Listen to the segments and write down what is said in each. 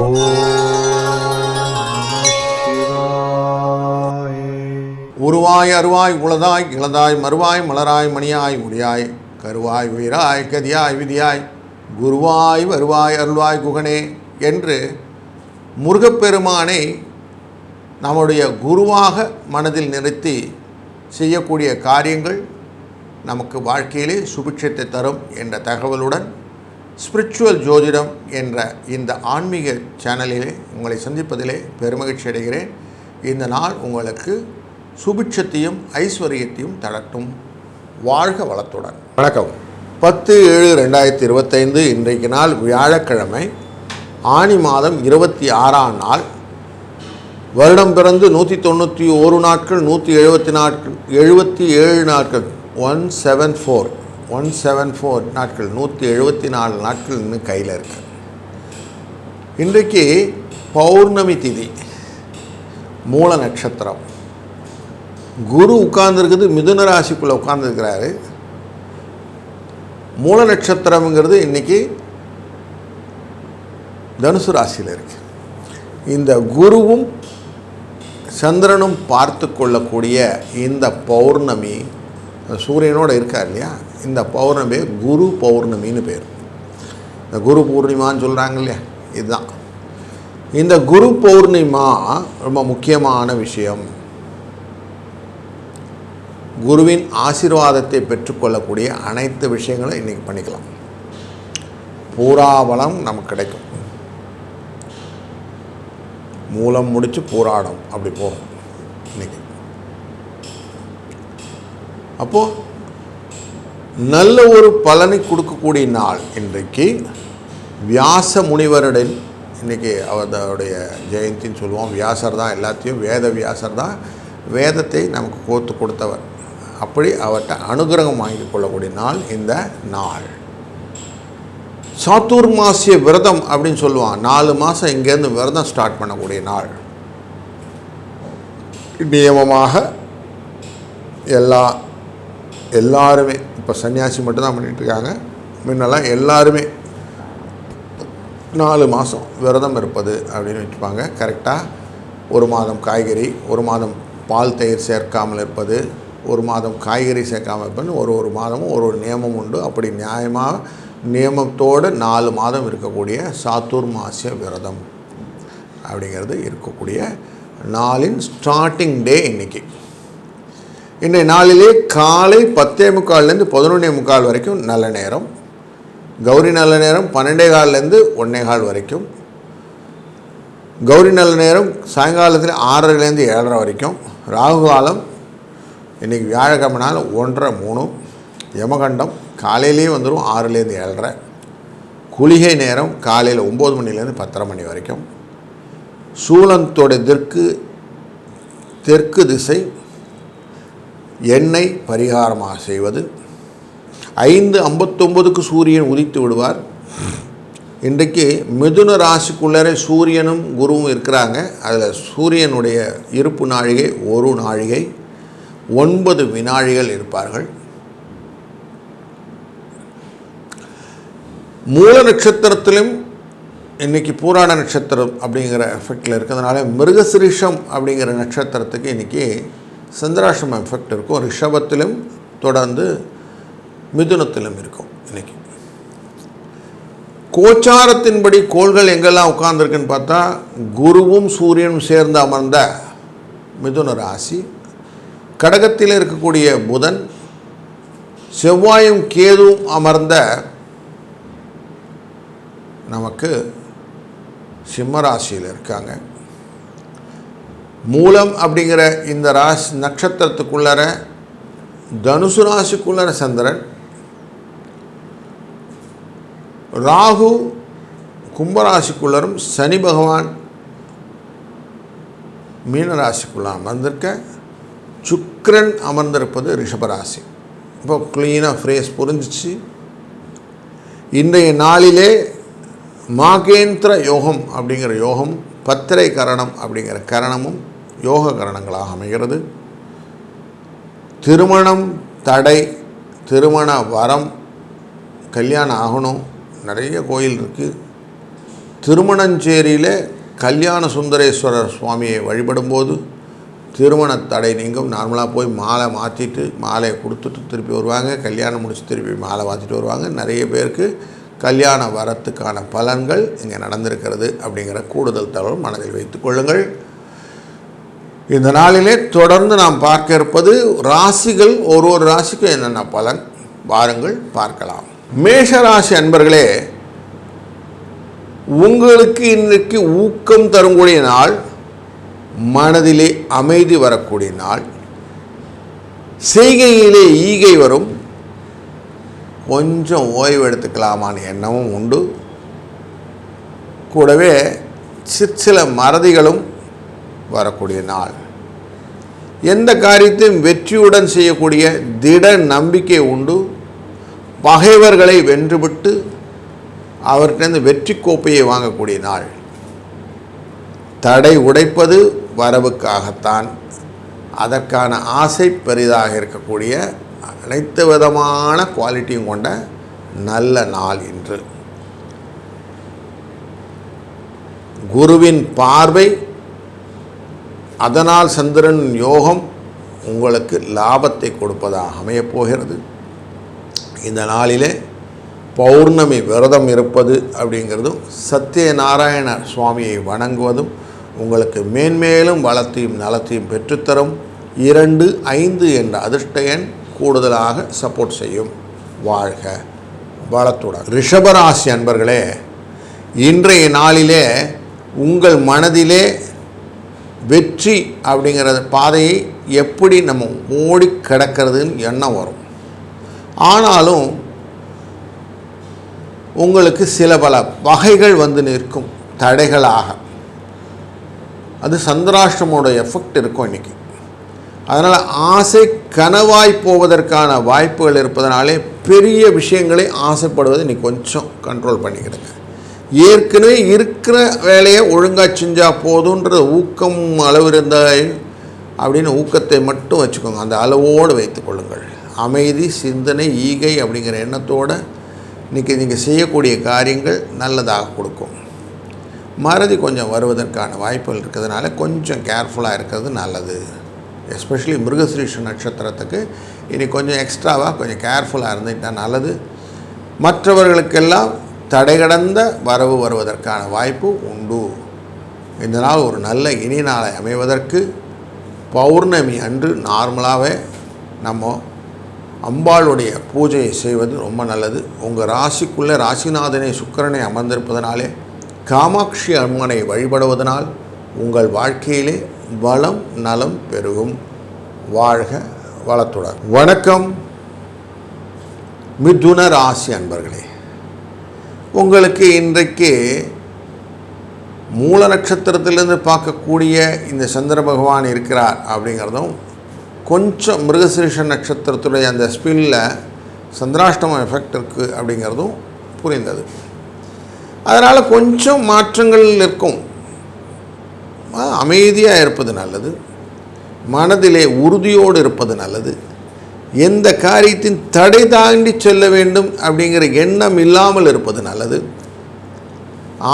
ஓம் சிவாய. உருவாய் அருவாய் உளதாய் இளதாய் மறுவாய் மலராய் மணியாய் முடியாய் கருவாய் உயிராய் கதியாய் விதியாய் குருவாய் வருவாய் அருள்வாய் குகனே என்று முருகப்பெருமானை நம்முடைய குருவாக மனதில் நிறுத்தி செய்யக்கூடிய காரியங்கள் நமக்கு வாழ்க்கையிலே சுபிட்சத்தை தரும் என்ற தகவலுடன் ஸ்பிரிச்சுவல் ஜோதிடம் என்ற இந்த ஆன்மீக சேனலிலே உங்களை சந்திப்பதிலே பெருமகிழ்ச்சி அடைகிறேன். இந்த நாள் உங்களுக்கு சுபிட்சத்தையும் ஐஸ்வர்யத்தையும் தரட்டும். வாழ்க வளத்துடன். வணக்கம். 10/7/2025 இன்றைக்கு நாள் வியாழக்கிழமை, ஆனி மாதம் 26ஆம் நாள். வருடம் பிறந்து 191 நாட்கள், 177 நாட்கள், 174 நாட்கள், 174 நாட்கள் இன்னும் கையில் இருக்கு. இன்றைக்கு பௌர்ணமி திதி, மூல நட்சத்திரம். குரு உட்கார்ந்துருக்குது மிதுன ராசிக்குள்ளே உட்கார்ந்துருக்கிறாரு. மூல நட்சத்திரம்ங்கிறது இன்றைக்கி தனுசு ராசியில் இருக்கு. இந்த குருவும் சந்திரனும் பார்த்து கொள்ளக்கூடிய இந்த பௌர்ணமி சூரியனோடு இருக்கார் இல்லையா, இந்த பௌர்ணமி குரு பௌர்ணமின்னு பேர். இந்த குரு பூர்ணிமான்னு சொல்கிறாங்க இல்லையா, இதுதான். இந்த குரு பௌர்ணிமா ரொம்ப முக்கியமான விஷயம். குருவின் ஆசீர்வாதத்தை பெற்றுக்கொள்ளக்கூடிய அனைத்து விஷயங்களும் இன்றைக்கி பண்ணிக்கலாம். பூராபலம் நமக்கு கிடைக்கும். மூலம் முடித்து பூராடம் அப்படி போகும் இன்றைக்கி. அப்போது நல்ல ஒரு பலனை கொடுக்கக்கூடிய நாள் இன்றைக்கு. வியாச முனிவருடன் இன்றைக்கி அவருடைய ஜெயந்தின்னு சொல்லுவோம். வியாசர் தான் எல்லாத்தையும், வேத வியாசர் தான் வேதத்தை நமக்கு கோர்த்து கொடுத்தவர். அப்படி அவர்கிட்ட அனுகிரகம் வாங்கி கொள்ளக்கூடிய நாள் இந்த நாள். சாத்துர்மாசிய விரதம் அப்படின்னு சொல்லுவான். 4 மாதம் இங்கேருந்து விரதம் ஸ்டார்ட் பண்ணக்கூடிய நாள். நியமமாக எல்லாருமே இப்போ சன்னியாசி மட்டும்தான் பண்ணிகிட்ருக்காங்க. முன்னெல்லாம் எல்லாருமே 4 மாதம் விரதம் இருப்பது அப்படின்னு வச்சுப்பாங்க. கரெக்டாக 1 மாதம் காய்கறி, 1 மாதம் பால் தயிர் சேர்க்காமல் இருப்பது, 1 மாதம் காய்கறி சேர்க்காமல் இருப்பது, ஒரு மாதமும் ஒரு நியமம் உண்டு. அப்படி நியாயமாக நியமத்தோடு 4 மாதம் இருக்கக்கூடிய சாத்துர்மாசிய விரதம் அப்படிங்கிறது இருக்கக்கூடிய நாளின் ஸ்டார்டிங் டே இன்றைக்கி. இன்றைய நாளிலே காலை 10:45 11:45 வரைக்கும் நல்ல நேரம். கௌரி நல்ல நேரம் 12:15 1:15 வரைக்கும். கௌரி நல்ல நேரம் சாயங்காலத்தில் 6:30 7:30 வரைக்கும். ராகு காலம் இன்றைக்கி வியாழக்கிழமைனால 1:30 3. யமகண்டம் காலையிலேயே வந்துடும் 6 7:30. குளிகை நேரம் காலையில் 9 மணிலேருந்து 10:30 மணி வரைக்கும். சூலத்தோட தெற்கு திசை. எண்ணெய் பரிகாரமாக செய்வது. 5:59 சூரியன் உதித்து விடுவார். இன்றைக்கு மிதுன ராசிக்குள்ளே சூரியனும் குருவும் இருக்கிறாங்க. அதில் சூரியனுடைய இருப்பு நாழிகை 1 நாழிகை, 9 வினாழிகள் இருப்பார்கள். மூல நட்சத்திரத்திலும் இன்றைக்கி பூராட நட்சத்திரம் அப்படிங்கிற எஃபெக்டில் இருக்கிறதுனால மிருகசிரிஷம் அப்படிங்கிற நட்சத்திரத்துக்கு இன்றைக்கி சந்திராஷ்டம எஃபெக்ட் இருக்கும். ரிஷபத்திலும் தொடர்ந்து மிதுனத்திலும் இருக்கும். இன்றைக்கி கோச்சாரத்தின்படி கோள்கள் எங்கெல்லாம் உட்கார்ந்துருக்குன்னு பார்த்தா, குருவும் சூரியனும் சேர்ந்து அமர்ந்த மிதுன ராசி, கடகத்தில் இருக்கக்கூடிய புதன், செவ்வாயும் கேதுவும் அமர்ந்த நமக்கு சிம்ம ராசியில் இருக்காங்க. மூலம் அப்படிங்கிற இந்த நட்சத்திரத்துக்குள்ளற தனுசு ராசிக்குள்ளற சந்திரன், ராகு கும்பராசிக்குள்ளரும் சனி பகவான் மீனராசிக்குள்ள அமர்ந்திருக்க, சுக்கிரன் அமர்ந்திருப்பது ரிஷபராசி. இப்போ க்ளீனாக ஃப்ரேஸ் புரிஞ்சிச்சு. இன்றைய நாளிலே மாகேந்திர யோகம் அப்படிங்கிற யோகம், பத்திரை கரணம் அப்படிங்கிற கரணமும் யோக கரணங்களாக அமைகிறது. திருமணம் தடை, திருமண வரம், கல்யாணம் ஆகணும், நிறைய கோயில் இருக்குது. திருமணஞ்சேரியில் கல்யாண சுந்தரேஸ்வரர் சுவாமியை வழிபடும்போது திருமண தடை நீங்கும். நார்மலாக போய் மாலை மாற்றிட்டு மாலையை கொடுத்துட்டு திருப்பி வருவாங்க, கல்யாணம் முடிச்சு திருப்பி மாலை மாற்றிட்டு வருவாங்க. நிறைய பேருக்கு கல்யாண வரத்துக்கான பலன்கள் இங்கே நடந்திருக்கிறது அப்படிங்கிற கூடுதல் தகவல் மனதில் வைத்துக் கொள்ளுங்கள். இந்த நாளிலே தொடர்ந்து நாம் பார்க்க இருப்பது ராசிகள், ஒரு ராசிக்கும் என்னென்ன பலன் வாருங்கள் பார்க்கலாம். மேஷ ராசி அன்பர்களே, உங்களுக்கு இன்றைக்கு ஊக்கம் தரக்கூடிய நாள், மனதிலே அமைதி வரக்கூடிய நாள், செய்கையிலே ஈகை வரும், கொஞ்சம் ஓய்வு எடுத்துக்கலாமான எண்ணமும் உண்டு. கூடவே சிற்சில மறதிகளும் வரக்கூடிய நாள். எந்த காரியத்தையும் வெற்றியுடன் செய்யக்கூடிய திட நம்பிக்கை உண்டு. பகைவர்களை வென்றுவிட்டு அவர்கிட்ட வெற்றி கோப்பையை வாங்கக்கூடிய நாள். தடை உடைப்பது வரவுக்காகத்தான். அதற்கான ஆசை பெரிதாக இருக்கக்கூடிய அனைத்து விதமான குவாலிட்டியும் கொண்ட நல்ல நாள் இன்று. குருவின் பார்வை, அதனால் சந்திரன் யோகம் உங்களுக்கு லாபத்தை கொடுப்பதாக அமையப்போகிறது. இந்த நாளிலே பௌர்ணமி விரதம் இருப்பது அப்படிங்கிறதும் சத்யநாராயண சுவாமியை வணங்குவதும் உங்களுக்கு மேன்மேலும் வளத்தையும் நலத்தையும் பெற்றுத்தரும். 2, 5 என்ற அதிர்ஷ்ட எண் கூடுதலாக சப்போர்ட் செய்யும். வாழ்க வளத்துடன். ரிஷபராசி அன்பர்களே, இன்றைய நாளிலே உங்கள் மனதிலே வெற்றி அப்படிங்கிற பாதையை எப்படி நம்ம ஓடி கிடக்கிறதுன்னு எண்ணம் வரும். ஆனாலும் உங்களுக்கு சில பல வகைகள் வந்து நிற்கும் தடைகளாக. அது சந்திராஷ்டமோட எஃபெக்ட் இருக்கும் இன்றைக்கி. அதனால் ஆசை கனவாய் போவதற்கான வாய்ப்புகள் இருப்பதனாலே பெரிய விஷயங்களை ஆசைப்படுவதை இன்றைக்கி கொஞ்சம் கண்ட்ரோல் பண்ணிக்கிடுங்க. ஏற்கனவே இருக்கிற வேலையை ஒழுங்காக செஞ்சால் போதுன்ற ஊக்கம் அளவு இருந்தால் அப்படின்னு ஊக்கத்தை மட்டும் வச்சுக்கோங்க. அந்த அளவோடு வைத்து கொள்ளுங்கள். அமைதி, சிந்தனை, ஈகை அப்படிங்கிற எண்ணத்தோடு இன்றைக்கி நீங்கள் செய்யக்கூடிய காரியங்கள் நல்லதாக கொடுக்கும். மறதி கொஞ்சம் வருவதற்கான வாய்ப்புகள் இருக்கிறதுனால கொஞ்சம் கேர்ஃபுல்லாக இருக்கிறது நல்லது. எஸ்பெஷலி மிருகஸ்ரீஷ நட்சத்திரத்துக்கு இனி கொஞ்சம் எக்ஸ்ட்ராவாக கொஞ்சம் கேர்ஃபுல்லாக இருந்துட்டால் நல்லது. மற்றவர்களுக்கெல்லாம் தடை கடந்த வரவு வருவதற்கான வாய்ப்பு உண்டு. இந்த நாள் ஒரு நல்ல இனி நாளை அமைவதற்கு பௌர்ணமி அன்று நார்மலாகவே நம்ம அம்பாளுடைய பூஜையை செய்வது ரொம்ப நல்லது. உங்கள் ராசிக்குள்ளே ராசிநாதனை சுக்கிரனை அமர்ந்திருப்பதனாலே காமாட்சி அம்மனை வழிபடுவதனால் உங்கள் வாழ்க்கையிலே வளம் நலம் பெருகும். வாழ்க வளத்துடன். வணக்கம் மிதுன ராசி அன்பர்களே, உங்களுக்கு இன்றைக்கு மூல நட்சத்திரத்திலிருந்து பார்க்கக்கூடிய இந்த சந்திர பகவான் இருக்கிறார் அப்படிங்கிறதும், கொஞ்சம் மிருகசீரிஷ நட்சத்திரத்துடைய அந்த ஸ்பில்ல சந்திராஷ்டம எஃபெக்ட் இருக்குது அப்படிங்கிறதும் புரிந்தது. அதனால் கொஞ்சம் மாற்றங்கள் இருக்கும். அமைதியாக இருப்பது நல்லது. மனதிலே உறுதியோடு இருப்பது நல்லது. எந்த காரியத்தின் தடை தாண்டி செல்ல வேண்டும் அப்படிங்கிற எண்ணம் இல்லாமல் இருப்பது நல்லது.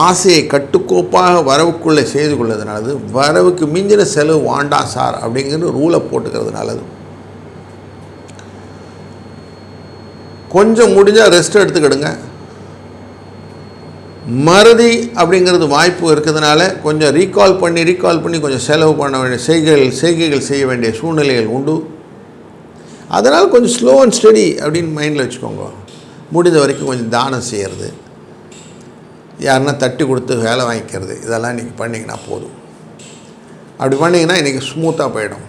ஆசையை கட்டுக்கோப்பாக வரவுக்குள்ளே செய்து கொள்வது நல்லது. வரவுக்கு மிஞ்சின செலவு வாண்டாம் சார் அப்படிங்கிற ரூலை போட்டுக்கிறது நல்லது. கொஞ்சம் முடிஞ்சால் ரெஸ்ட் எடுத்துக்கிடுங்க. மறதி அப்படிங்கிறது வாய்ப்பு இருக்கிறதுனால கொஞ்சம் ரீகால் பண்ணி கொஞ்சம் செலவு பண்ண வேண்டிய செய்கைகள் செய்ய வேண்டிய சூழ்நிலைகள் உண்டு. அதனால் கொஞ்சம் ஸ்லோ அண்ட் ஸ்டடி அப்படின்னு மைண்டில் வச்சுக்கோங்க. முடிந்த வரைக்கும் கொஞ்சம் தானம் செய்கிறது, யாருன்னா தட்டி கொடுத்து வேலை வாங்கிக்கிறது, இதெல்லாம் இன்றைக்கி பண்ணிங்கன்னா போதும். அப்படி பண்ணிங்கன்னா இன்றைக்கி ஸ்மூத்தாக போயிடும்.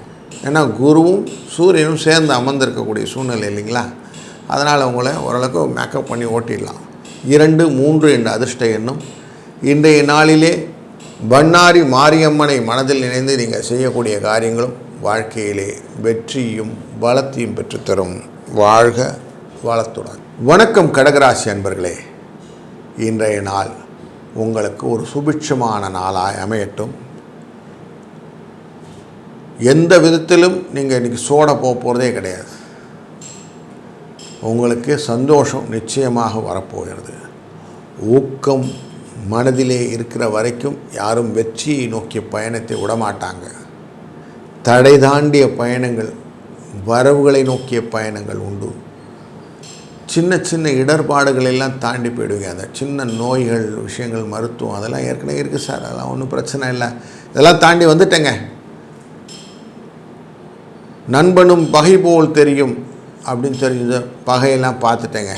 ஏன்னா குருவும் சூரியனும் சேர்ந்து அமர்ந்திருக்கக்கூடிய சூழ்நிலை இல்லைங்களா? அதனால் உங்களை ஓரளவுக்கு மேக்கப் பண்ணி ஓட்டிடலாம். 2, 3 என்ற அதிர்ஷ்ட எண்ணும். இன்றைய நாளிலே பண்ணாரி மாரியம்மனை மனதில் நினைந்து நீங்கள் செய்யக்கூடிய காரியங்களும் வாழ்க்கையிலே வெற்றியும் பலத்தையும் பெற்றுத்தரும். வாழ்க வளத்துடன். வணக்கம் கடகராசி அன்பர்களே, இன்றைய நாள் உங்களுக்கு ஒரு சுபிட்சமான நாளாய் அமையட்டும். எந்த விதத்திலும் நீங்கள் இன்றைக்கி சோட போகிறதே கிடையாது. உங்களுக்கு சந்தோஷம் நிச்சயமாக வரப்போகிறது. ஊக்கம் மனதிலே இருக்கிற வரைக்கும் யாரும் வெற்றியை நோக்கிய பயணத்தை விடமாட்டாங்க. தடை தாண்டிய பயணங்கள், வரவுகளை நோக்கிய பயணங்கள் உண்டு. சின்ன சின்ன இடர்பாடுகள் எல்லாம் தாண்டி போயிடுவீங்க. அந்த சின்ன நோய்கள், விஷயங்கள், மருத்துவம் அதெல்லாம் ஏற்கனவே இருக்குது சார், அதெல்லாம் ஒன்றும் பிரச்சனை இல்லை, இதெல்லாம் தாண்டி வந்துட்டேங்க. நண்பனும் பகை போல் தெரியும் அப்படின்னு தெரிஞ்ச பகையெல்லாம் பார்த்துட்டேங்க,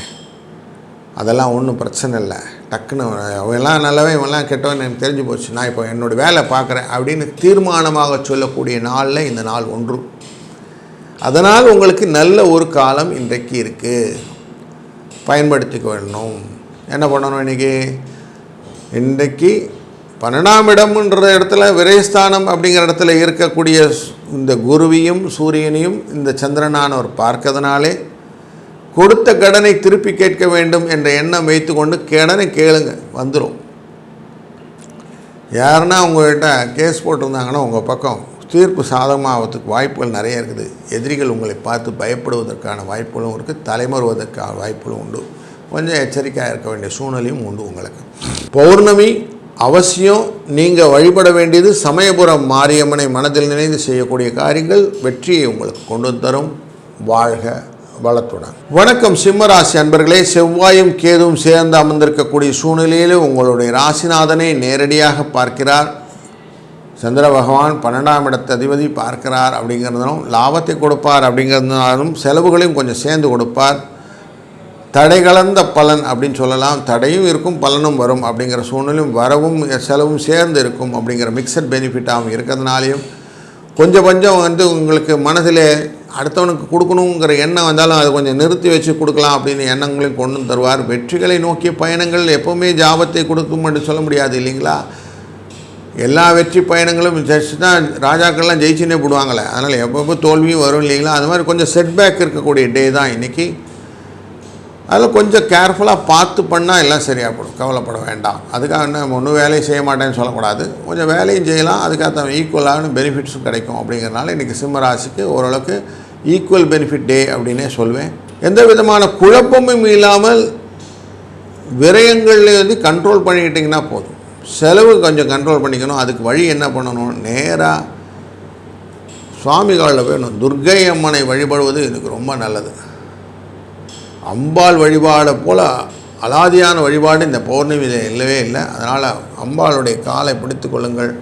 அதெல்லாம் ஒன்றும் பிரச்சனை இல்லை, டக்குன்னு அவெல்லாம் நல்லவே இவெல்லாம் கெட்டவன் எனக்கு தெரிஞ்சு போச்சு, நான் இப்போ என்னோடய வேலை பார்க்குறேன் அப்படின்னு தீர்மானமாக சொல்லக்கூடிய நாளில் இந்த நாள் ஒன்று. அதனால் உங்களுக்கு நல்ல ஒரு காலம் இன்றைக்கு இருக்குது, பயன்படுத்திக்க வேணும். என்ன பண்ணணும் இன்றைக்கி 12ஆம் இடம்ன்ற இடத்துல விரயஸ்தானம் அப்படிங்கிற இடத்துல இருக்கக்கூடிய இந்த குருவையும் சூரியனையும் இந்த சந்திரனானவர் பார்க்கறதுனாலே கொடுத்த கடனை திருப்பி கேட்க வேண்டும் என்ற எண்ணம் வைத்து கொண்டு கடனை கேளுங்க, வந்துடும். யாருன்னா உங்கள்கிட்ட கேஸ் போட்டிருந்தாங்கன்னா உங்கள் பக்கம் தீர்ப்பு சாதகமாகிறதுக்கு வாய்ப்புகள் நிறைய இருக்குது. எதிரிகள் உங்களை பார்த்து பயப்படுவதற்கான வாய்ப்புகளும் இருக்குது, தலைமறுவதற்கான வாய்ப்புகளும் உண்டு. கொஞ்சம் எச்சரிக்கையாக இருக்க வேண்டிய சூழ்நிலையும் உண்டு உங்களுக்கு. பௌர்ணமி அவசியம் நீங்கள் வழிபட வேண்டியது சமயபுரம் மாரியம்மனை மனதில் நினைந்து செய்யக்கூடிய காரியங்கள் வெற்றியை உங்களுக்கு கொண்டு தரும். வாழ்க வளத்துடன். வணக்கம் சிம்மராசி அன்பர்களே. செவ்வாயும் கேதுவும் சேர்ந்து அமர்ந்திருக்கக்கூடிய சூழ்நிலையில் உங்களுடைய ராசிநாதனை நேரடியாக பார்க்கிறார். சந்திர பகவான் 12ஆம் இடத்து அதிபதி பார்க்கிறார். அப்படிங்கிறதுனாலும் லாபத்தை கொடுப்பார், அப்படிங்கிறதுனாலும் செலவுகளையும் கொஞ்சம் சேர்ந்து கொடுப்பார். தடை கலந்த பலன் அப்படின்னு சொல்லலாம். தடையும் இருக்கும், பலனும் வரும். அப்படிங்கிற சூழ்நிலையும் வரவும் செலவும் சேர்ந்து இருக்கும். அப்படிங்கிற மிக்சட் பெனிஃபிட்டாகவும் இருக்கிறதுனாலையும் கொஞ்சம் உங்களுக்கு மனதில் அடுத்தவனுக்கு கொடுக்கணுங்கிற எண்ணம் வந்தாலும் அதை கொஞ்சம் நிறுத்தி வச்சு கொடுக்கலாம் அப்படின்னு எண்ணங்களையும் கொண்டு தருவார். வெற்றிகளை நோக்கிய பயணங்கள் எப்போவுமே ஜாபத்தை கொடுக்கும் என்று சொல்ல முடியாது இல்லைங்களா. எல்லா வெற்றி பயணங்களும் ஜெயிச்சு தான் ராஜாக்கள்லாம் ஜெயிச்சுன்னே போடுவாங்களே, அதனால் எப்பப்போ தோல்வியும் வரும் இல்லைங்களா. அது மாதிரி கொஞ்சம் செட்பேக் இருக்கக்கூடிய டே தான் இன்றைக்கி. அதில் கொஞ்சம் கேர்ஃபுல்லாக பார்த்து பண்ணால் எல்லாம் சரியாக போடும், கவலைப்பட வேண்டாம். அதுக்காக என்ன ஒன்றும் வேலையும் செய்ய மாட்டேன்னு சொல்லக்கூடாது, கொஞ்சம் வேலையும் செய்யலாம், அதுக்காக ஈக்குவலான பெனிஃபிட்ஸும் கிடைக்கும். அப்படிங்கிறனால இன்றைக்கி சிம்மராசிக்கு ஓரளவுக்கு ஈக்குவல் பெனிஃபிட் டே அப்படின்னே சொல்வேன். எந்த விதமான குழப்பமும் இல்லாமல் விரயங்களில் கண்ட்ரோல் பண்ணிக்கிட்டிங்கன்னா போதும். செலவு கொஞ்சம் கண்ட்ரோல் பண்ணிக்கணும். அதுக்கு வழி என்ன பண்ணணும், நேராக சுவாமிகளில் வேணும். துர்க்கை அம்மனை வழிபடுவது எனக்கு ரொம்ப நல்லது. அம்பாள் வழிபாடை போல் அலாதியான வழிபாடு இந்த பௌர்ணமியில் இல்லவே இல்லை. அதனால் அம்பாளுடைய காலை பிடித்து கொள்ளுங்கள்.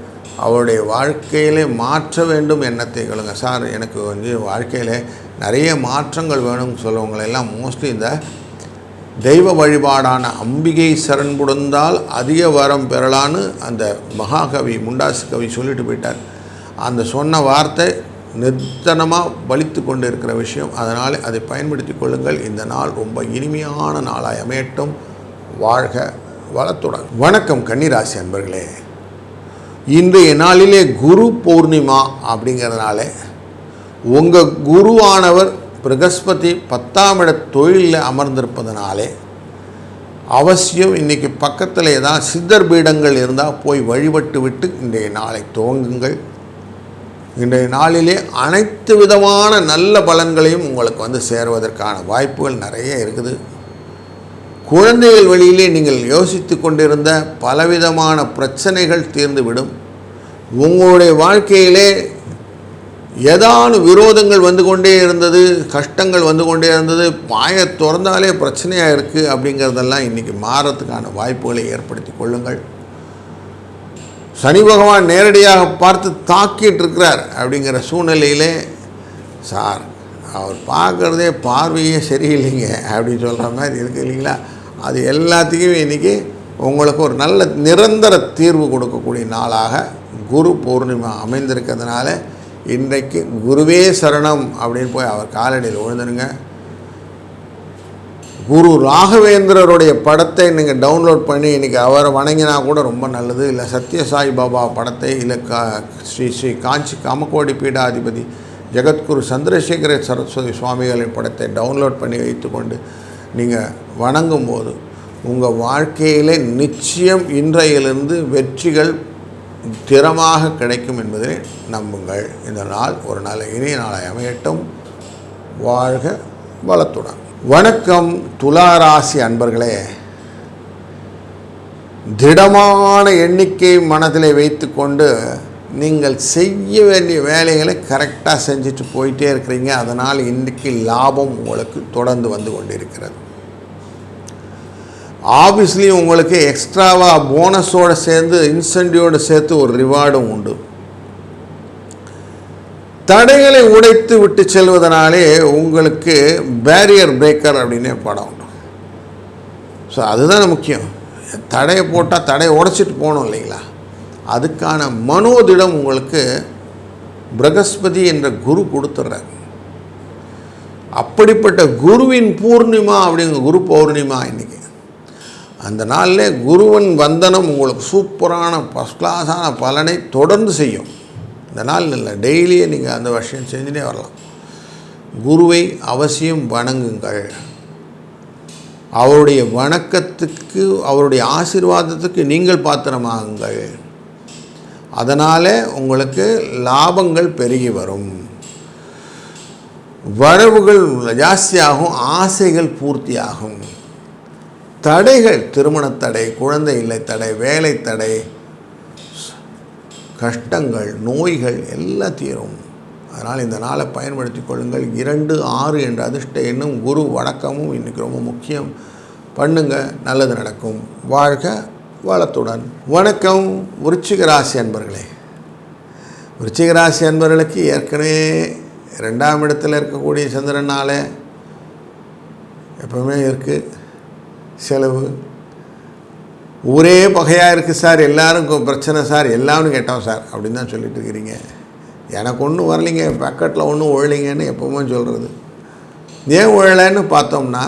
அவருடைய வாழ்க்கையிலே மாற்ற வேண்டும் எண்ணத்தை கொள்ளுங்கள். சார் எனக்கு வாழ்க்கையில் நிறைய மாற்றங்கள் வேணும்னு சொல்லுவங்களெல்லாம் மோஸ்ட்லி இந்த தெய்வ வழிபாடான அம்பிகை சரண் புடந்தால் அதிக வரம் பெறலான்னு அந்த மகாகவி முண்டாசு கவி சொல்லிட்டு போயிட்டார். அந்த சொன்ன வார்த்தை நிர்த்தனமாக வலித்து கொண்டு இருக்கிற விஷயம். அதனால் அதை பயன்படுத்தி கொள்ளுங்கள். இந்த நாள் ரொம்ப இனிமையான நாளாய் அமையட்டும். வாழ்க வளத்துடன். வணக்கம் கன்னிராசி அன்பர்களே. இன்றைய நாளிலே குரு பௌர்ணிமா அப்படிங்கிறதுனால உங்கள் குருவானவர் பிரகஸ்பதி 10ஆம் இட தொழிலில் அமர்ந்திருப்பதனாலே அவசியம் இன்றைக்கி பக்கத்தில் ஏதாவது சித்தர் பீடங்கள் இருந்தால் போய் வழிபட்டு விட்டு இன்றைய நாளை துவங்குங்கள். இன்றைய நாளிலே அனைத்து விதமான நல்ல பலன்களையும் உங்களுக்கு சேருவதற்கான வாய்ப்புகள் நிறைய இருக்குது. குழந்தைகள் வழியிலே நீங்கள் யோசித்து கொண்டிருந்த பலவிதமான பிரச்சனைகள் தீர்ந்துவிடும். உங்களுடைய வாழ்க்கையிலே ஏதான விரோதங்கள் வந்து கொண்டே இருந்தது, கஷ்டங்கள் வந்து கொண்டே இருந்தது, வாயை திறந்தாலே பிரச்சனையாக இருக்குது அப்படிங்கிறதெல்லாம் இன்றைக்கி மாறத்துக்கான வாய்ப்புகளை ஏற்படுத்தி கொள்ளுங்கள். சனி பகவான் நேரடியாக பார்த்து தாக்கிட்டு இருக்கிறார். அப்படிங்கிற சூழ்நிலையிலே சார் அவர் பார்க்குறதே பார்வையே சரியில்லைங்க அப்படின்னு சொல்கிற மாதிரி இருக்குது இல்லைங்களா. அது எல்லாத்துக்குமே இன்றைக்கி உங்களுக்கு ஒரு நல்ல நிரந்தர தீர்வு கொடுக்கக்கூடிய நாளாக குரு பௌர்ணிமா அமைந்திருக்கிறதுனால இன்றைக்கு குருவே சரணம் அப்படின்னு போய் அவர் காலடியில் விழுந்துருங்க. குரு ராகவேந்திரருடைய படத்தை நீங்கள் டவுன்லோட் பண்ணி இன்றைக்கி அவரை வணங்கினா கூட ரொம்ப நல்லது. இல்லை சத்ய சாய் பாபா படத்தை, இல்லை ஸ்ரீ காஞ்சி காமகோடி பீடாதிபதி ஜெகத்குரு சந்திரசேகர சரஸ்வதி சுவாமிகளின் படத்தை டவுன்லோட் பண்ணி வைத்துக்கொண்டு நீங்கள் வணங்கும்போது உங்கள் வாழ்க்கையிலே நிச்சயம் இன்றையிலிருந்து வெற்றிகள் திறமாக கிடைக்கும் என்பதை நம்புங்கள். இந்த நாள் ஒரு நாள் இனிய நாளாய் அமையட்டும். வாழ்க வளத்துடன். வணக்கம் துலா ராசி அன்பர்களே. திடமான எண்ணிக்கை மனதில் வைத்து கொண்டு நீங்கள் செய்ய வேண்டிய வேலைகளை கரெக்டாக செஞ்சுட்டு போயிட்டே இருக்கிறீங்க. அதனால் இன்றைக்கி லாபம் உங்களுக்கு தொடர்ந்து வந்து கொண்டிருக்கிறது. ஆஃபீஸ்லேயும் உங்களுக்கு எக்ஸ்ட்ராவாக போனஸோடு சேர்ந்து இன்சென்டிவோடு சேர்த்து ஒரு ரிவார்டும் உண்டு. தடைகளை உடைத்து விட்டு செல்வதனாலே உங்களுக்கு பேரியர் பிரேக்கர் அப்படின்னே படம் உண்டு. ஸோ அதுதான் முக்கியம். தடையை போட்டால் தடையை உடைச்சிட்டு போகணும் இல்லைங்களா? அதுக்கான மனோதிடம் உங்களுக்கு பிரகஸ்பதி என்ற குரு கொடுத்துட்றார். அப்படிப்பட்ட குருவின் பூர்ணிமா அப்படிங்கிற குரு பௌர்ணிமா இன்றைக்கி. அந்த நாளில் குருவன் வந்தனம் உங்களுக்கு சூப்பரான ஃபஸ்ட் கிளாஸான பலனை தொடர்ந்து செய்யும். இந்த நாள் இல்லை, டெய்லியே நீங்கள் அந்த விஷயம் செஞ்சுட்டே வரலாம். குருவை அவசியம் வணங்குங்கள். அவருடைய வணக்கத்துக்கு, அவருடைய ஆசீர்வாதத்துக்கு நீங்கள் பாத்திரமாகுங்கள். அதனால் உங்களுக்கு லாபங்கள் பெருகி வரும், வரவுகள் ஜாஸ்தியாகும், ஆசைகள் பூர்த்தியாகும். தடைகள், திருமண தடை, குழந்தை இல்லை தடை, வேலை தடை, கஷ்டங்கள், நோய்கள் எல்லாம் தீரும். அதனால் இந்த நாளை பயன்படுத்தி கொள்ளுங்கள். 2, 6 என்ற அதிர்ஷ்ட எண்ணும் குரு வணக்கமும் இன்றைக்கி ரொம்ப முக்கியம். பண்ணுங்கள், நல்லது நடக்கும். வாழ்க வளத்துடன். வணக்கம் விருச்சிக ராசி அன்பர்களே. விருச்சிக ராசி அன்பர்களுக்கு ஏற்கனவே 2ஆம் இடத்தில் இருக்கக்கூடிய சந்திரனால எப்பவுமே இருக்குது செலவு. ஊரே பகையாக இருக்குது சார், எல்லாரும் பிரச்சனை சார், எல்லாரும் கேட்டோம் சார் அப்படின்னு தான் சொல்லிட்டு இருக்கிறீங்க. எனக்கு ஒன்றும் வரலைங்க, பக்கெட்டில் ஒன்றும் ஒழலைங்கன்னு எப்பவுமே சொல்கிறது. ஏன் ஒழலைன்னு பார்த்தோம்னா,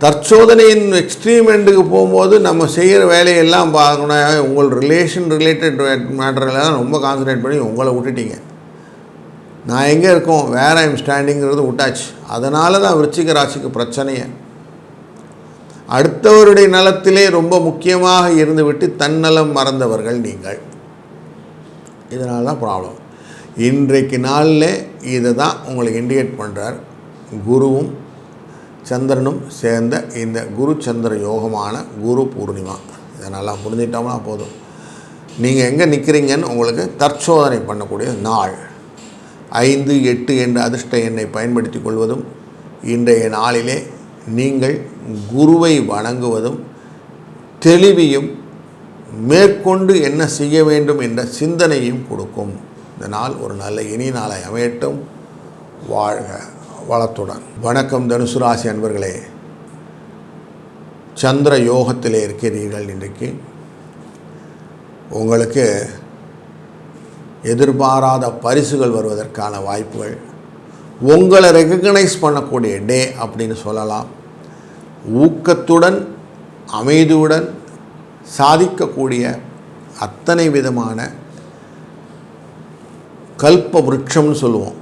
தற்சோதனையின் எக்ஸ்ட்ரீம் எண்டுக்கு போகும்போது நம்ம செய்கிற வேலையெல்லாம் பார்க்கணும். உங்கள் ரிலேட்டட் மேட்டரெல்லாம் ரொம்ப கான்சன்ட்ரேட் பண்ணி உங்களை விட்டுட்டீங்க. நான் எங்கே இருக்கோம், வேர் ஐம் ஸ்டாண்டிங்கிறது விட்டாச்சு. அதனால தான் விருச்சிக ராசிக்கு பிரச்சனையை. அடுத்தவருடைய நலத்திலே ரொம்ப முக்கியமாக இருந்துவிட்டு தன்னலம் மறந்தவர்கள் நீங்கள். இதனால தான் ப்ராப்ளம். இன்றைக்கு நாளில் இதை தான் உங்களுக்கு இண்டிகேட் பண்ணுறார். குருவும் சந்திரனும் சேர்ந்த இந்த குரு சந்திர யோகமான குரு பூர்ணிமா. இதை நல்லா புரிஞ்சிட்டோம்னா போதும். நீங்கள் எங்கே நிற்கிறீங்கன்னு உங்களுக்கு தற்சோதனை பண்ணக்கூடிய நாள். 5, 8 என்ற அதிர்ஷ்ட எண்ணை பயன்படுத்தி கொள்வதும், இன்றைய நாளிலே நீங்கள் குருவை வணங்குவதும் தெளிவையும் மேற்கொண்டு என்ன செய்ய வேண்டும் என்ற சிந்தனையும் கொடுக்கும். இந்த நாள் ஒரு நல்ல இனிய நாளை அமையட்டும். வாழ்க வளத்துடன். வணக்கம் தனுசு ராசி அன்பர்களே. சந்திர யோகத்திலே இருக்கிறீர்கள். இன்றைக்கு உங்களுக்கு எதிர்பாராத பரிசுகள் வருவதற்கான வாய்ப்புகள், உங்களை ரெகக்னைஸ் பண்ணக்கூடிய டே அப்படின்னு சொல்லலாம். ஊக்கத்துடன் அமைதியுடன் சாதிக்கக்கூடிய அத்தனை விதமான கல்ப விருட்சம்னு சொல்லுவோம்,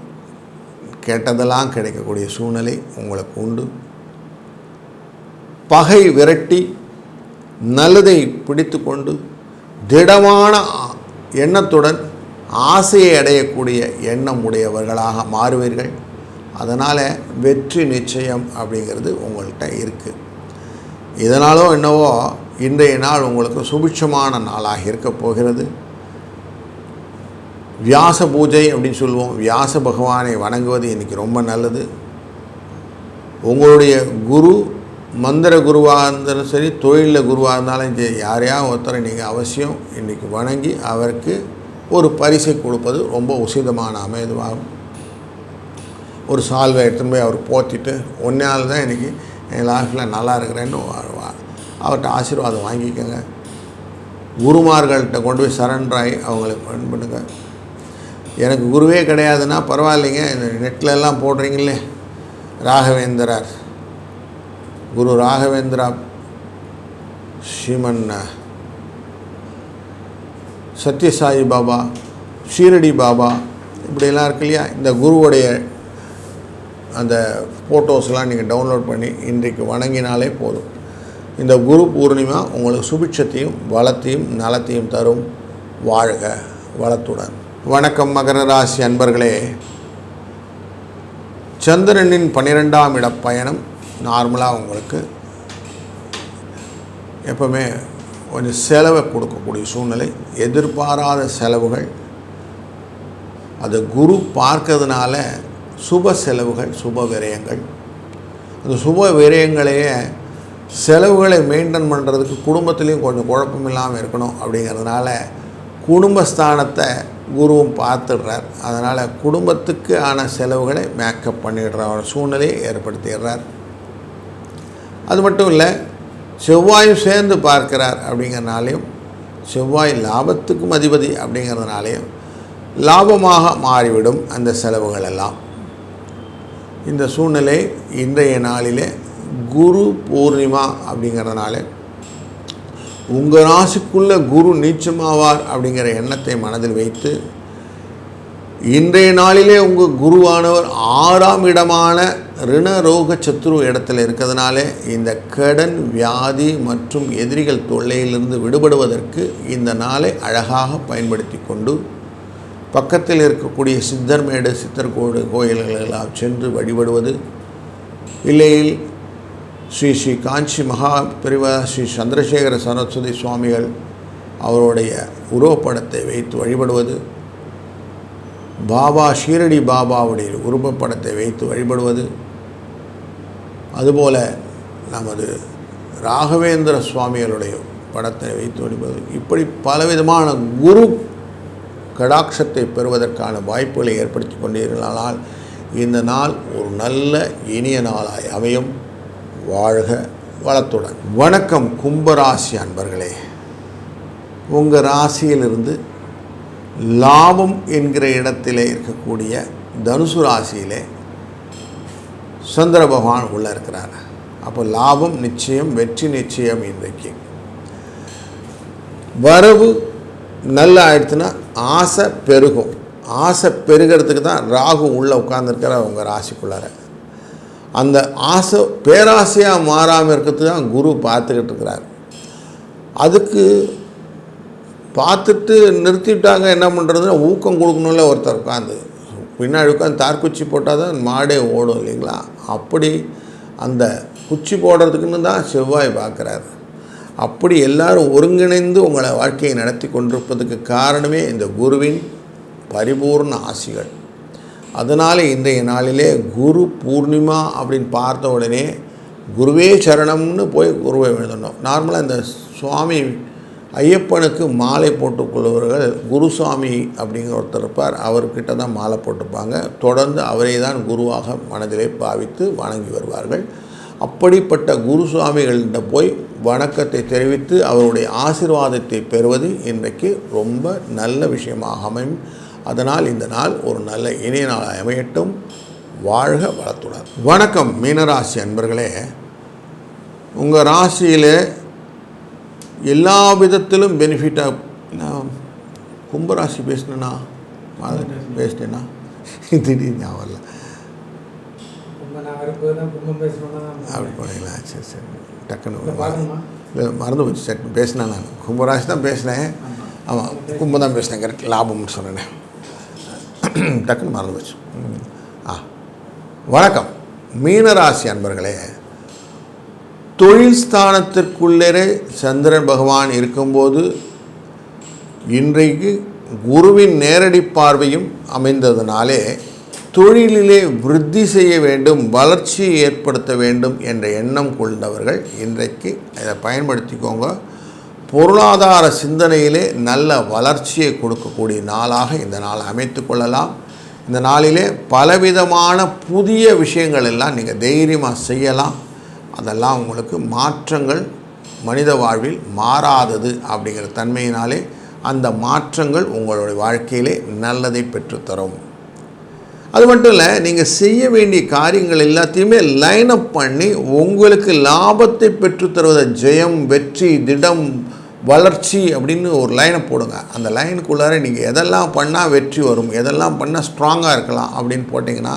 கேட்டதெல்லாம் கிடைக்கக்கூடிய சூழ்நிலை உங்களுக்கு உண்டு. பகை விரட்டி நல்லதை பிடித்து கொண்டு திடமான எண்ணத்துடன் ஆசையை அடையக்கூடிய எண்ணம் உடையவர்களாக மாறுவீர்கள். அதனால் வெற்றி நிச்சயம் அப்படிங்கிறது உங்கள்கிட்ட இருக்குது. இதனாலோ என்னவோ இன்றைய நாள் உங்களுக்கு சுபிட்சமான நாளாக இருக்க போகிறது. வியாச பூஜை அப்படின்னு சொல்லுவோம். வியாச பகவானை வணங்குவது இன்றைக்கி ரொம்ப நல்லது. உங்களுடைய குரு மந்திர குருவாக இருந்தாலும் சரி, தொழிலில் குருவாக இருந்தாலும் சரி, யாரையாவது ஒருத்தரை நீங்கள் அவசியம் இன்றைக்கி வணங்கி அவருக்கு ஒரு பரிசை கொடுப்பது ரொம்ப உசிதமான அமைதுவாகும். ஒரு சால்வை எடுத்துன்னு போய் அவர் போத்திட்டு, ஒன்றால் தான் இன்றைக்கி என் லைஃப்பில் நல்லா இருக்கிறேன்னு அவர்கிட்ட ஆசீர்வாதம் வாங்கிக்கோங்க. குருமார்கள்ட்ட கொண்டு போய் சரண்டராகி அவங்களுக்கு ரன் பண்ணுங்க. எனக்கு குருவே கிடையாதுன்னா பரவாயில்லைங்க, இந்த நெட்லெல்லாம் போடுறீங்களே, ராகவேந்திரர், குரு ராகவேந்திரா, ஸ்ரீமன் சத்யசாயி பாபா, ஷீரடி பாபா, இப்படியெல்லாம் இருக்கு இல்லையா, இந்த குருவுடைய அந்த ஃபோட்டோஸ்லாம் நீங்கள் டவுன்லோட் பண்ணி இன்றைக்கு வணங்கினாலே போதும். இந்த குரு பூர்ணிமா உங்களுக்கு சுபிட்சத்தையும் வளத்தையும் நலத்தையும் தரும். வாழ்க வளத்துடன். வணக்கம் மகர ராசி அன்பர்களே. சந்திரனின் 12ஆம் இட பயணம் நார்மலாக உங்களுக்கு எப்போவுமே கொஞ்சம் செலவை கொடுக்கக்கூடிய சூழ்நிலை, எதிர்பாராத செலவுகள், அது குரு பார்க்கறதுனால சுப செலவுகள், சுப விரயங்கள். அந்த சுப விரயங்களையே செலவுகளை மெயின்டைன் பண்ணுறதுக்கு குடும்பத்துலேயும் கொஞ்சம் குழப்பம் இல்லாமல் இருக்கணும் அப்படிங்கிறதுனால குடும்பஸ்தானத்தை குருவும் பார்த்துடுறார். அதனால் குடும்பத்துக்கு ஆன செலவுகளை மேக்கப் பண்ணிடுற ஒரு சூழ்நிலையை ஏற்படுத்திடுறார். அது மட்டும் இல்லை, செவ்வாயும் சேர்ந்து பார்க்கிறார் அப்படிங்கிறனாலையும், செவ்வாய் லாபத்துக்கும் அதிபதி அப்படிங்கிறதுனாலையும் லாபமாக மாறிவிடும் அந்த செலவுகள் எல்லாம். இந்த சூழ்நிலை இன்றைய நாளிலே குரு பூர்ணிமா அப்படிங்கிறதுனால உங்கள் ராசிக்குள்ளே குரு நீச்சமாவார் அப்படிங்கிற எண்ணத்தை மனதில் வைத்து, இன்றைய நாளிலே உங்கள் குருவானவர் 6ஆம் இடமான ரிணரோக சத்ரு இடத்துல இருக்கிறதுனாலே இந்த கடன், வியாதி மற்றும் எதிரிகள் தொல்லையிலிருந்து விடுபடுவதற்கு இந்த நாளை அழகாக பயன்படுத்தி கொண்டு பக்கத்தில் இருக்கக்கூடிய சித்தர்மேடு, சித்தர்கோடு கோயில்களெல்லாம் சென்று வழிபடுவது, இல்லையில் ஸ்ரீ ஸ்ரீ காஞ்சி மகா பெரிவா ஸ்ரீ சந்திரசேகர சரஸ்வதி சுவாமிகள் அவருடைய உருவப்படத்தை வைத்து வழிபடுவது, பாபா ஷீரடி பாபாவுடைய உருவப்படத்தை வைத்து வழிபடுவது, அதுபோல் நமது ராகவேந்திர சுவாமிகளுடைய படத்தை வைத்து வழிபடுவது, இப்படி பலவிதமான குரு கடாட்சத்தை பெறுவதற்கான வாய்ப்புகளை ஏற்படுத்தி கொண்டீர்களானால் இந்த நாள் ஒரு நல்ல இனிய நாளாய் அமையும். வாழ்க வளத்துடன். வணக்கம் கும்பராசி அன்பர்களே. உங்கள் ராசியிலிருந்து லாபம் என்கிற இடத்திலே இருக்கக்கூடிய தனுசு ராசியிலே சந்திர பகவான் உள்ளே இருக்கிறார். அப்போ லாபம் நிச்சயம், வெற்றி நிச்சயம். இன்றைக்கு வரவு நல்லா ஆயிடுச்சுன்னா ஆசை பெருகும். ஆசை பெருகிறதுக்கு தான் ராகு உள்ளே உட்கார்ந்துருக்கிற உங்கள் ராசிக்குள்ளார. அந்த ஆசை பேராசையாக மாறாமல் இருக்கிறதுக்கு தான் குரு பார்த்துக்கிட்டு இருக்கிறார். அதுக்கு பார்த்துட்டு நிறுத்திட்டாங்க, என்ன பண்ணுறதுன்னா ஊக்கம் கொடுக்கணும்ல. ஒருத்தர் உட்காந்து பின்னாடி உட்காந்து தார்குச்சி போட்டால் தான் மாடே ஓடும் இல்லைங்களா? அப்படி அந்த குச்சி போடுறதுக்குன்னு தான் செவ்வாய் பார்க்குறாரு. அப்படி எல்லாரும் ஒருங்கிணைந்து உங்களை வாழ்க்கையை நடத்தி கொண்டிருப்பதுக்கு காரணமே இந்த குருவின் பரிபூர்ண ஆசிகள். அதனால் இன்றைய நாளிலே குரு பூர்ணிமா அப்படின்னு பார்த்த உடனே குருவே சரணம்னு போய் குருவை எழுதணும். நார்மலாக இந்த சுவாமி ஐயப்பனுக்கு மாலை போட்டுக்கொள்வர்கள் குருசாமி அப்படிங்கிற ஒருத்தர் இருப்பார். அவர்கிட்ட தான் மாலை போட்டுப்பாங்க. தொடர்ந்து அவரை தான் குருவாக மனதிலே பாவித்து வணங்கி வருவார்கள். அப்படிப்பட்ட குரு சுவாமிகள்கிட்ட போய் வணக்கத்தை தெரிவித்து அவருடைய ஆசீர்வாதத்தை பெறுவது இன்றைக்கு ரொம்ப நல்ல விஷயமாக அமையும். அதனால் இந்த நாள் ஒரு நல்ல இனிய நாள் அமையட்டும். வாழ்க வளத்துடன். வணக்கம் மீனராசி அன்பர்களே. உங்கள் ராசியில் எல்லா விதத்திலும் பெனிஃபிட்டாக, நான் கும்பராசி பேசினேன்னா பேசினேன்னா திடீர்னு ஞாபகம் இல்லை. அப்படி போனீங்களா? சரி சரி, டக்குன்னு மறந்து போச்சு. சரி பேசினேன், நான் கும்பராசி தான் பேசினேன். ஆமாம், கும்பம் தான் பேசினேன். கரெக்ட், லாபம்னு சொன்னேன், டக்குன்னு மறந்து போச்சு. வணக்கம் மீனராசி அன்பர்களே. தொழில் ஸ்தானத்திற்குள்ளே சந்திரன் பகவான் இருக்கும்போது இன்றைக்கு குருவின் நேரடி பார்வையும் அமைந்ததுனாலே தொழிலிலே விருத்தி செய்ய வேண்டும், வளர்ச்சியை ஏற்படுத்த வேண்டும் என்ற எண்ணம் கொண்டவர்கள் இன்றைக்கு இதை பயன்படுத்திக்கோங்க. பொருளாதார சிந்தனையிலே நல்ல வளர்ச்சியை கொடுக்கக்கூடிய நாளாக இந்த நாள் அமைத்து கொள்ளலாம். இந்த நாளிலே பலவிதமான புதிய விஷயங்கள் எல்லாம் நீங்கள் தைரியமாக செய்யலாம். அதெல்லாம் உங்களுக்கு மாற்றங்கள் மனித வாழ்வில் மாறாதது அப்படிங்கிற தன்மையினாலே அந்த மாற்றங்கள் உங்களுடைய வாழ்க்கையிலே நல்லதை பெற்றுத்தரும். அது மட்டும் இல்லை, நீங்கள் செய்ய வேண்டிய காரியங்கள் எல்லாத்தையுமே லைனப் பண்ணி உங்களுக்கு லாபத்தை பெற்றுத்தருவதை ஜெயம், வெற்றி, திடம், வளர்ச்சி அப்படின்னு ஒரு லைனை போடுங்க. அந்த லைனுக்குள்ளார நீங்கள் எதெல்லாம் பண்ணால் வெற்றி வரும், எதெல்லாம் பண்ணால் ஸ்ட்ராங்காக இருக்கலாம் அப்படின்னு போட்டிங்கன்னா,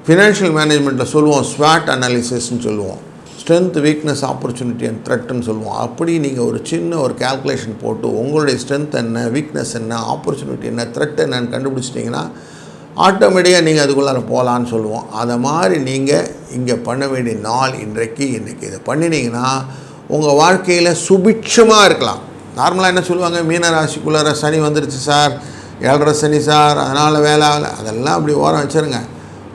ஃபினான்ஷியல் மேனேஜ்மெண்ட்டில் சொல்லுவோம் ஸ்வாட் அனாலிசிஸ்ன்னு சொல்லுவோம், ஸ்ட்ரென்த், வீக்னஸ், ஆப்பர்ச்சுனிட்டி அண்ட் த்ரெட்டுன்னு சொல்லுவோம். அப்படி நீங்கள் ஒரு சின்ன ஒரு கேல்குலேஷன் போட்டு உங்களுடைய ஸ்ட்ரென்த் என்ன, வீக்னஸ் என்ன, ஆப்பர்ச்சுனிட்டி என்ன, த்ரெட் என்னன்னு கண்டுபிடிச்சிட்டிங்கன்னா ஆட்டோமேட்டிக்காக நீங்கள் அதுக்குள்ளார போகலான்னு சொல்லுவோம். அதை மாதிரி நீங்கள் இங்கே பண்ண வேண்டிய நாள் இன்றைக்கு இதை பண்ணினீங்கன்னா உங்கள் வாழ்க்கையில் சுபிட்சமாக இருக்கலாம். நார்மலாக என்ன சொல்லுவாங்க, மீன ராசிக்குள்ளார சனி வந்துடுச்சு சார், 7.5 சனி சார், அதனால் வேலை ஆகலை, அதெல்லாம் அப்படி ஓரம் வச்சுருங்க.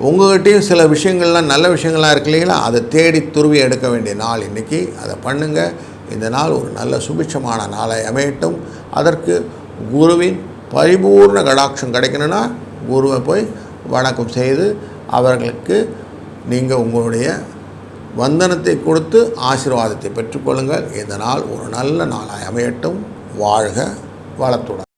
உங்கள்கிட்டையும் சில விஷயங்கள்லாம் நல்ல விஷயங்கள்லாம் இருக்கு இல்லைங்களா, அதை தேடி துருவி எடுக்க வேண்டிய நாள் இன்றைக்கி. அதை பண்ணுங்கள். இந்த நாள் ஒரு நல்ல சுபிட்சமான நாளை அமையட்டும். அதற்கு குருவின் பரிபூர்ண கடாட்சம் கிடைக்கணும்னா குருவை போய் வணக்கம் செய்து அவர்களுக்கு நீங்கள் உங்களுடைய வந்தனத்தை கொடுத்து ஆசீர்வாதத்தை பெற்றுக்கொள்ளுங்கள். இந்த நாள் ஒரு நல்ல நாளாய் அமையட்டும். வாழ்க வளத்துடன்.